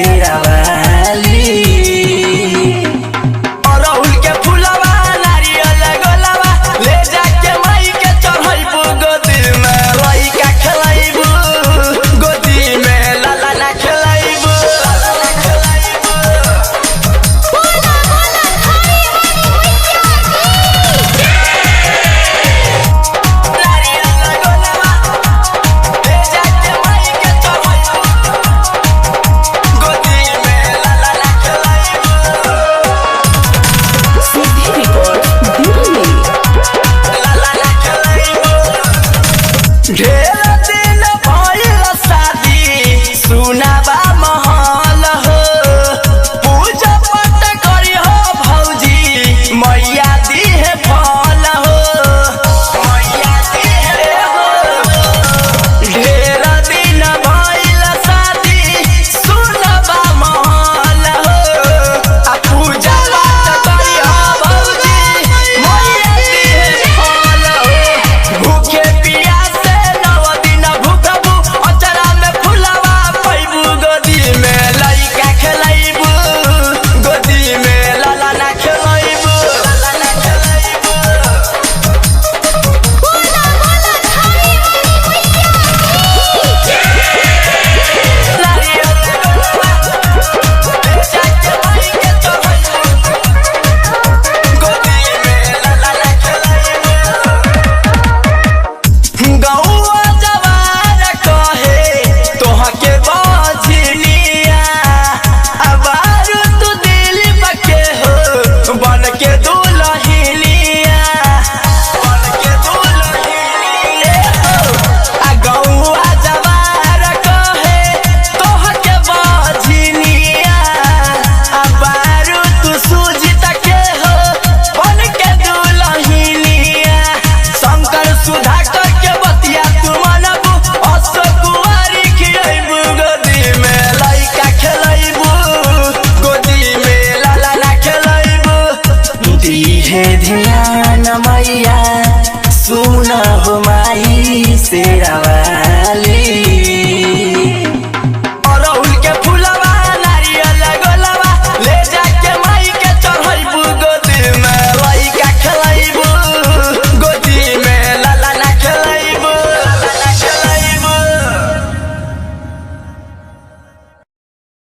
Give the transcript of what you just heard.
शेरावाली। अरहुल के फूलवा नारियल गोलवा ले जाके माई के चढ़ाइबू गोदी में लइका खेलाइबू गोदी में लाला ना खेलाइबू ढेर दिन भइल शादी सुनाबा महल हो पूजा पाठ करी हो भौजी मैया दिहे फल हो मैया दिहे हो। ढेर दिन भइल शादी सुनाबा महल हो आ पूजा पाठ करी हो भौजी मैया दिहे फल हो। भूखे पियासे नव दिन भूखबू अचरा में फुलवा पैबू गोदी में लइका खेलाइबू गोदी में लाला ना खेलाइबू लाला ना खेलाइबू गौआ जवार कहे तोहके बझनिया अबारू तू दिल बके हो बन के दुल्हनिया बन के दुल्हनिया हो। आ गौआ जवार कहे तोहके बझनिया अबारू तू सूजित के हो बन के दुल्हनिया। शंकर सुधाकर के बतिया तू मनबू अशोक कुंवारी खियाइबू गोदी में लइका खेलाइबू गोदी में लाला ना खेलाइबू। दिहे ध्यान मैया सुन हो माई शेरावाली।